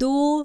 2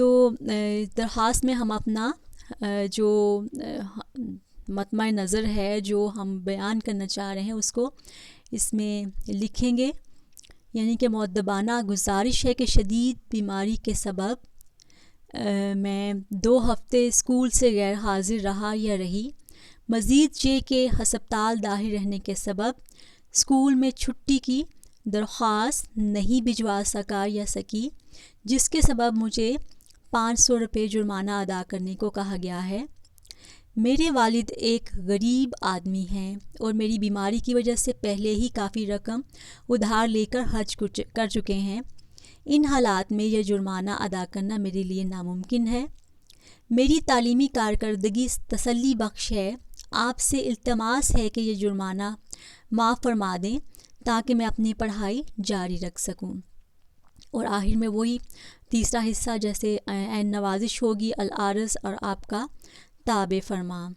تو درخواست میں ہم اپنا جو مطمع نظر ہے جو ہم بیان کرنا چاہ رہے ہیں اس کو اس میں لکھیں گے. یعنی کہ مؤدبانہ گزارش ہے کہ شدید بیماری کے سبب میں 2 ہفتے اسکول سے غیر حاضر رہا یا رہی. مزید یہ کہ ہسپتال داخل رہنے کے سبب اسکول میں چھٹی کی درخواست نہیں بھجوا سکا یا سکی، جس کے سبب مجھے 500 روپے جرمانہ ادا کرنے کو کہا گیا ہے. میرے والد ایک غریب آدمی ہیں اور میری بیماری کی وجہ سے پہلے ہی کافی رقم ادھار لے کر حج کر چکے ہیں. ان حالات میں یہ جرمانہ ادا کرنا میرے لیے ناممکن ہے. میری تعلیمی کارکردگی تسلی بخش ہے. آپ سے التماس ہے کہ یہ جرمانہ معاف فرما دیں تاکہ میں اپنی پڑھائی جاری رکھ سکوں. اور آخر میں وہی تیسرا حصہ جیسے عین نوازش ہوگی العارض اور آپ کا تابع فرما.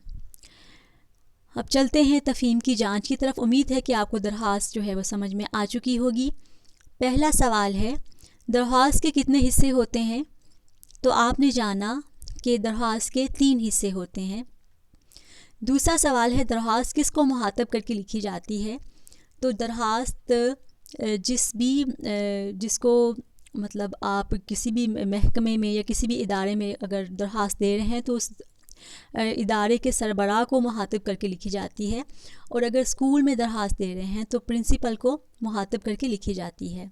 اب چلتے ہیں تفہیم کی جانچ کی طرف. امید ہے کہ آپ کو درخواست جو ہے وہ سمجھ میں آ چکی ہوگی. پہلا سوال ہے درخواست کے کتنے حصے ہوتے ہیں؟ تو آپ نے جانا کہ درخواست کے 3 حصے ہوتے ہیں. دوسرا سوال ہے درخواست کس کو مخاطب کر کے لکھی جاتی ہے؟ تو درخواست جس کو مطلب آپ کسی بھی محکمے میں یا کسی بھی ادارے میں اگر درخواست دے رہے ہیں تو اس ادارے کے سربراہ کو مخاطب کر کے لکھی جاتی ہے، اور اگر اسکول میں درخواست دے رہے ہیں تو پرنسپل کو مخاطب کر کے لکھی جاتی ہے.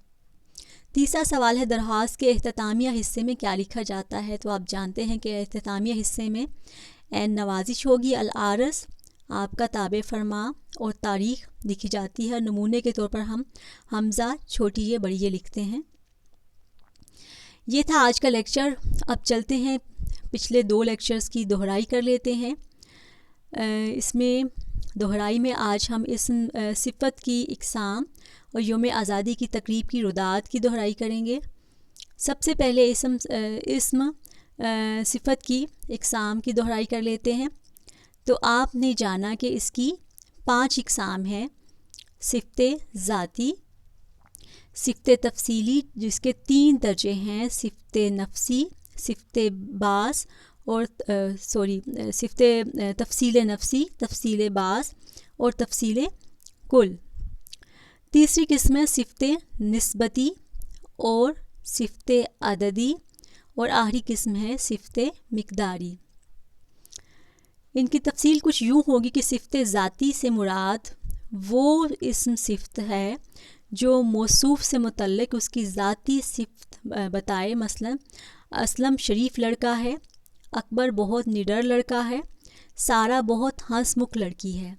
تیسرا سوال ہے درخواست کے اختتامیہ حصے میں کیا لکھا جاتا ہے؟ تو آپ جانتے ہیں کہ اختتامیہ حصے میں عین نوازش ہوگی العارض، آپ کا تابع فرما اور تاریخ لکھی جاتی ہے. نمونے کے طور پر ہم حمزہ چھوٹی یہ بڑی یہ لکھتے ہیں. یہ تھا آج کا لیکچر. اب چلتے ہیں پچھلے 2 لیکچرز کی دہرائی کر لیتے ہیں. اس میں دہرائی میں آج ہم اسم صفت کی اقسام اور یوم آزادی کی تقریب کی ردات کی دہرائی کریں گے. سب سے پہلے اسم صفت کی اقسام کی دہرائی کر لیتے ہیں. تو آپ نے جانا کہ اس کی 5 اقسام ہیں. صفت ذاتی، صفت تفصیلی جس کے 3 درجے ہیں، صفت نفسی، صفت بعض اور صفت تفصیل نفسی، تفصیل بعض اور تفصیل کل. تیسری قسم ہے صفت نسبتی اور صفت عددی، اور آخری قسم ہے صفت مقداری. ان کی تفصیل کچھ یوں ہوگی کہ صفت ذاتی سے مراد وہ اسم صفت ہے جو موصوف سے متعلق اس کی ذاتی صفت بتائے. مثلا اسلم شریف لڑکا ہے، اکبر بہت نڈر لڑکا ہے، سارہ بہت ہنس مکھ لڑکی ہے.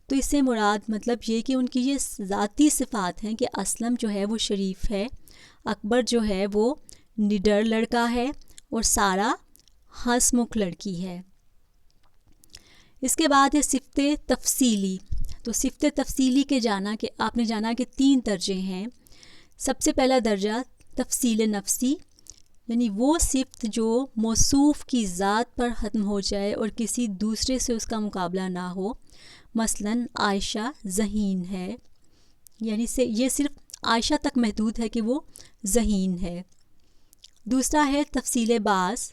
تو اس سے مراد مطلب یہ کہ ان کی یہ ذاتی صفات ہیں کہ اسلم جو ہے وہ شریف ہے، اکبر جو ہے وہ نڈر لڑکا ہے اور سارہ ہنس مکھ لڑکی ہے. اس کے بعد ہے صفت تفصیلی. تو صفت تفصیلی کے آپ نے جانا کہ 3 درجے ہیں. سب سے پہلا درجہ تفصیل نفسی، یعنی وہ صفت جو موصوف کی ذات پر ختم ہو جائے اور کسی دوسرے سے اس کا مقابلہ نہ ہو. مثلا عائشہ ذہین ہے، یعنی یہ صرف عائشہ تک محدود ہے کہ وہ ذہین ہے. دوسرا ہے تفصیل بعض،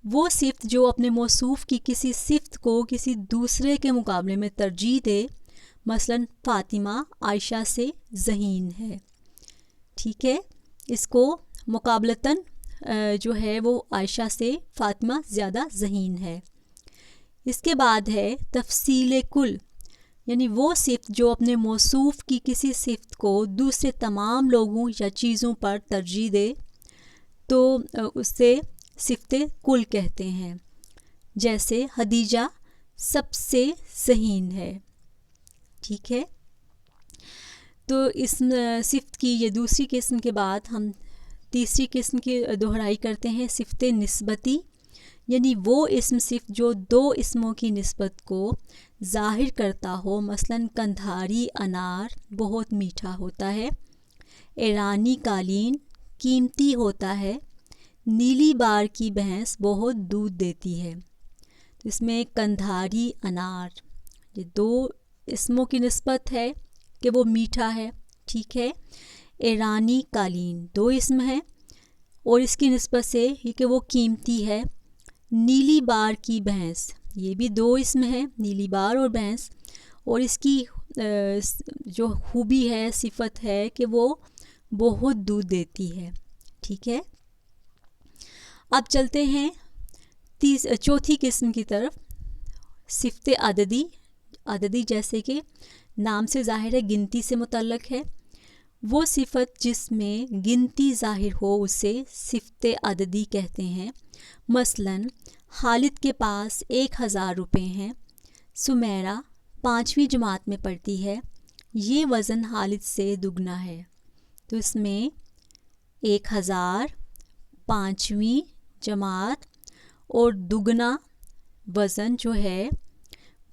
وہ صفت جو اپنے موصوف کی کسی صفت کو کسی دوسرے کے مقابلے میں ترجیح دے. مثلا فاطمہ عائشہ سے ذہین ہے. ٹھیک ہے، اس کو مقابلتاً جو ہے وہ عائشہ سے فاطمہ زیادہ ذہین ہے. اس کے بعد ہے تفصیل کل، یعنی وہ صفت جو اپنے موصوف کی کسی صفت کو دوسرے تمام لوگوں یا چیزوں پر ترجیح دے تو اس سے صفت کل کہتے ہیں. جیسے خدیجہ سب سے ذہین ہے. ٹھیک ہے، تو اس صفت کی یہ دوسری قسم کے بعد ہم تیسری قسم کی دہرائی کرتے ہیں صفت نسبتی، یعنی وہ اسم صفت جو 2 اسموں کی نسبت کو ظاہر کرتا ہو. مثلا کندھاری انار بہت میٹھا ہوتا ہے، ایرانی قالین قیمتی ہوتا ہے، نیلی بار کی بھینس بہت دودھ دیتی ہے. اس میں کندھاری انار یہ 2 اسموں کی نسبت ہے کہ وہ میٹھا ہے. ٹھیک ہے، ایرانی قالین 2 اسم ہیں اور اس کی نسبت سے یہ کہ وہ قیمتی ہے. نیلی بار کی بھینس، یہ بھی دو اسم ہے، نیلی بار اور بھینس، اور اس کی جو خوبی ہے، صفت ہے کہ وہ بہت دودھ دیتی ہے. ٹھیک ہے، اب چلتے ہیں چوتھی قسم کی طرف. صفت عددی. عددی جیسے کہ نام سے ظاہر ہے گنتی سے متعلق ہے. وہ صفت جس میں گنتی ظاہر ہو اسے صفت عددی کہتے ہیں. مثلاً خالد کے پاس 1000 روپے ہیں. سمیرہ 5ویں جماعت میں پڑھتی ہے. یہ وزن خالد سے دگنا ہے. تو اس میں 1000، 5ویں جماعت اور دگنا وزن جو ہے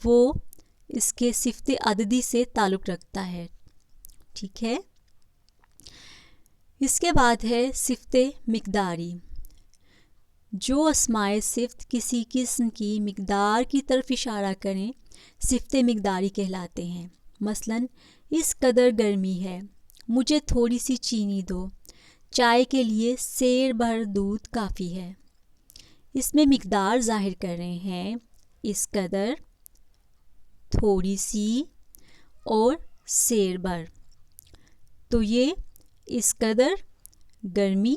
وہ اس کے صفت عددی سے تعلق رکھتا ہے. ٹھیک ہے، اس کے بعد ہے صفت مقداری. جو اسمائے صفت کسی قسم کی مقدار کی طرف اشارہ کریں صفت مقداری کہلاتے ہیں. مثلاً اس قدر گرمی ہے، مجھے تھوڑی سی چینی دو، چائے کے لیے سیر بھر دودھ کافی ہے. اس میں مقدار ظاہر کر رہے ہیں، اس قدر، تھوڑی سی اور سیر بھر. تو یہ اس قدر گرمی،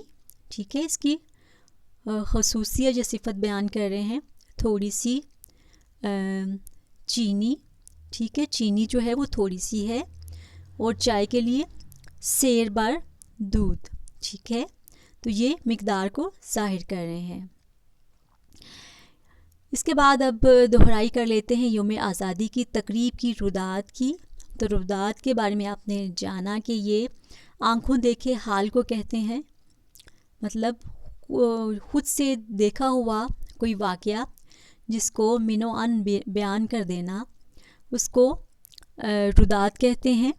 ٹھیک ہے، اس کی خصوصیت جو صفت بیان کر رہے ہیں. تھوڑی سی چینی، ٹھیک ہے، چینی جو ہے وہ تھوڑی سی ہے، اور چائے کے لیے سیر بھر دودھ. ٹھیک ہے، تو یہ مقدار کو ظاہر کر رہے ہیں. اس کے بعد اب دہرائی کر لیتے ہیں یوم آزادی کی تقریب کی رودات کی. تو رودات کے بارے میں آپ نے جانا کہ یہ آنکھوں دیکھے حال کو کہتے ہیں. مطلب خود سے دیکھا ہوا کوئی واقعہ جس کو من و عن بیان کر دینا، اس کو رودات کہتے ہیں.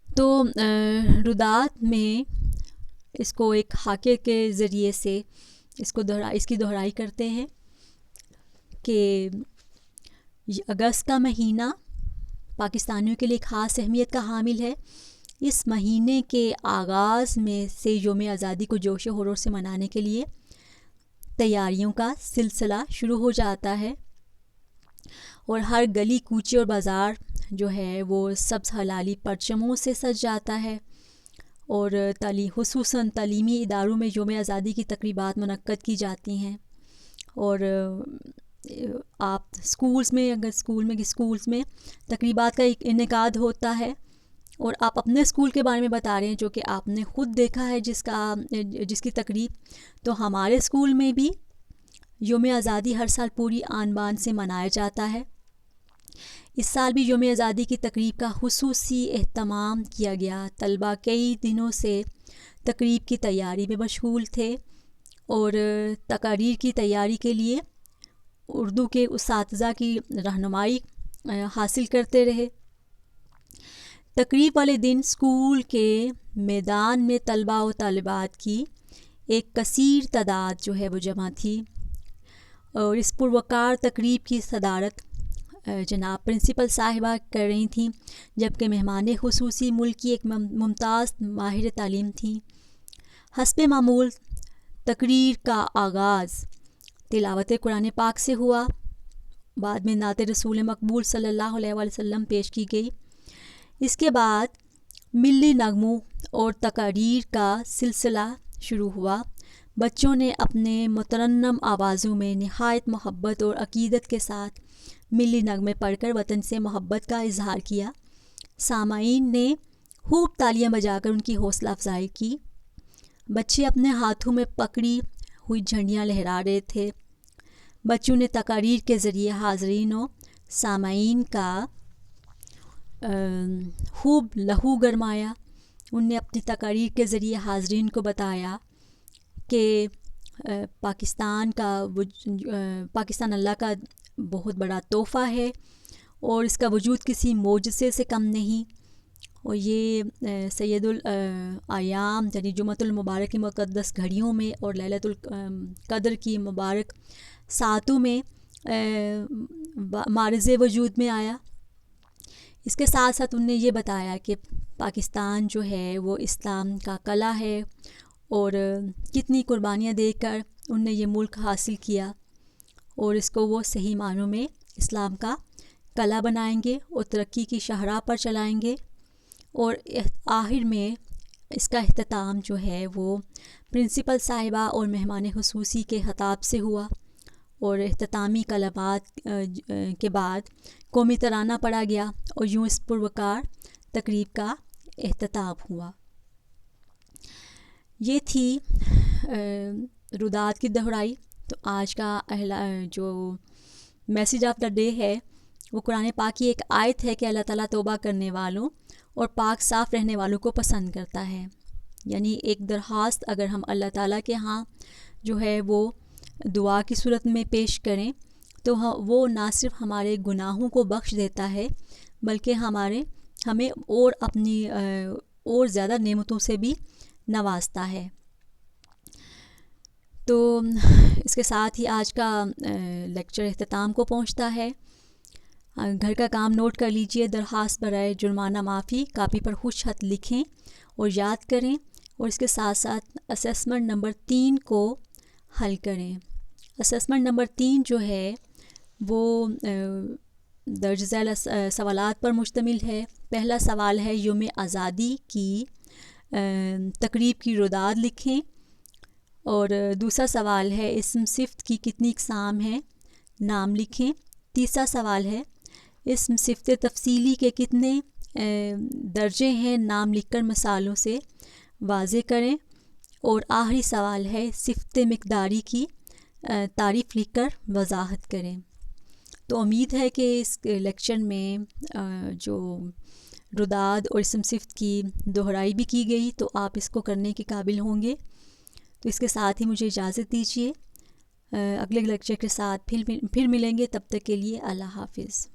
تو رودات میں اس کو ایک خاکے کے ذریعے سے اس کی دہرائی کرتے ہیں کہ اگست کا مہینہ پاکستانیوں کے لیے خاص اہمیت کا حامل ہے. اس مہینے کے آغاز میں سے یوم آزادی کو جوش و خروش سے منانے کے لیے تیاریوں کا سلسلہ شروع ہو جاتا ہے، اور ہر گلی کوچے اور بازار جو ہے وہ سبز ہلالی پرچموں سے سج جاتا ہے. اور خصوصاً تعلیمی اداروں میں یوم آزادی کی تقریبات منعقد کی جاتی ہیں. اور آپ اسکولز میں تقریبات کا ایک انعقاد ہوتا ہے. اور آپ اپنے اسکول کے بارے میں بتا رہے ہیں جو کہ آپ نے خود دیکھا ہے جس کی تقریب. تو ہمارے اسکول میں بھی یوم آزادی ہر سال پوری آن بان سے منایا جاتا ہے. اس سال بھی یوم آزادی کی تقریب کا خصوصی اہتمام کیا گیا. طلباء کئی دنوں سے تقریب کی تیاری میں مشغول تھے اور تقاریر کی تیاری کے لیے اردو کے اساتذہ کی رہنمائی حاصل کرتے رہے. تقریب والے دن اسکول کے میدان میں طلباء و طالبات کی ایک کثیر تعداد جو ہے وہ جمع تھی، اور اس پروقار تقریب کی صدارت جناب پرنسپل صاحبہ کر رہی تھیں، جبکہ مہمان خصوصی ملک کی ایک ممتاز ماہر تعلیم تھیں. حسب معمول تقریر کا آغاز تلاوت قرآن پاک سے ہوا. بعد میں نعت رسول مقبول صلی اللہ علیہ وآلہ وسلم پیش کی گئی. اس کے بعد ملی نغموں اور تقاریر کا سلسلہ شروع ہوا. بچوں نے اپنے مترنم آوازوں میں نہایت محبت اور عقیدت کے ساتھ ملی نغمے پڑھ کر وطن سے محبت کا اظہار کیا. سامعین نے خوب تالیاں بجا کر ان کی حوصلہ افزائی کی. بچے اپنے ہاتھوں میں پکڑی ہوئی جھنڈیاں لہرا رہے تھے. بچوں نے تقاریر کے ذریعے حاضرین و سامعین کا خوب لہو گرمایا. ان نے اپنی تقاریر کے ذریعے حاضرین کو بتایا کہ پاکستان اللہ کا بہت بڑا تحفہ ہے اور اس کا وجود کسی معجزے سے کم نہیں. اور یہ سید الایام یعنی جمعۃ المبارک کی مقدس گھڑیوں میں اور لیلۃ القدر کی مبارک ساعتوں میں معرض وجود میں آیا. اس کے ساتھ ساتھ انہوں نے یہ بتایا کہ پاکستان جو ہے وہ اسلام کا قلعہ ہے اور کتنی قربانیاں دے کر ان نے یہ ملک حاصل کیا، اور اس کو وہ صحیح معنوں میں اسلام کا قلعہ بنائیں گے اور ترقی کی شاہراہ پر چلائیں گے۔ اور آخر میں اس کا اختتام جو ہے وہ پرنسپل صاحبہ اور مہمان خصوصی کے خطاب سے ہوا، اور اختتامی کلمات کے بعد قومی ترانہ پڑھا گیا، اور یوں اس پروکار تقریب کا اختتام ہوا۔ یہ تھی روداد کی دہرائی۔ تو آج کا جو میسیج آف دا ڈے ہے وہ قرآن پاک کی ایک آیت ہے کہ اللہ تعالیٰ توبہ کرنے والوں اور پاک صاف رہنے والوں کو پسند کرتا ہے۔ یعنی ایک درخواست اگر ہم اللہ تعالیٰ کے ہاں جو ہے وہ دعا کی صورت میں پیش کریں تو وہ نہ صرف ہمارے گناہوں کو بخش دیتا ہے بلکہ ہمیں اور اپنی اور زیادہ نعمتوں سے بھی نوازتا ہے۔ تو اس کے ساتھ ہی آج کا لیکچر اختتام کو پہنچتا ہے۔ گھر کا کام نوٹ کر لیجئے، درخواست برائے جرمانہ معافی کاپی پر خوش خط لکھیں اور یاد کریں، اور اس کے ساتھ ساتھ اسیسمنٹ نمبر 3 کو حل کریں۔ اسیسمنٹ نمبر 3 جو ہے وہ درج ذیل سوالات پر مشتمل ہے۔ پہلا سوال ہے یوم آزادی کی تقریب کی روداد لکھیں، اور دوسرا سوال ہے اسم صفت کی کتنی اقسام ہیں، نام لکھیں۔ تیسرا سوال ہے اسم صفت تفصیلی کے کتنے درجے ہیں، نام لکھ کر مثالوں سے واضح کریں۔ اور آخری سوال ہے صفت مقداری کی تعریف لکھ کر وضاحت کریں۔ تو امید ہے کہ اس لیکچر میں جو روداد اور اسم صفت کی دہرائی بھی کی گئی تو آپ اس کو کرنے کے قابل ہوں گے۔ تو اس کے ساتھ ہی مجھے اجازت دیجیے، اگلے لیکچر کے ساتھ پھر ملیں گے، تب تک کے لیے اللہ حافظ۔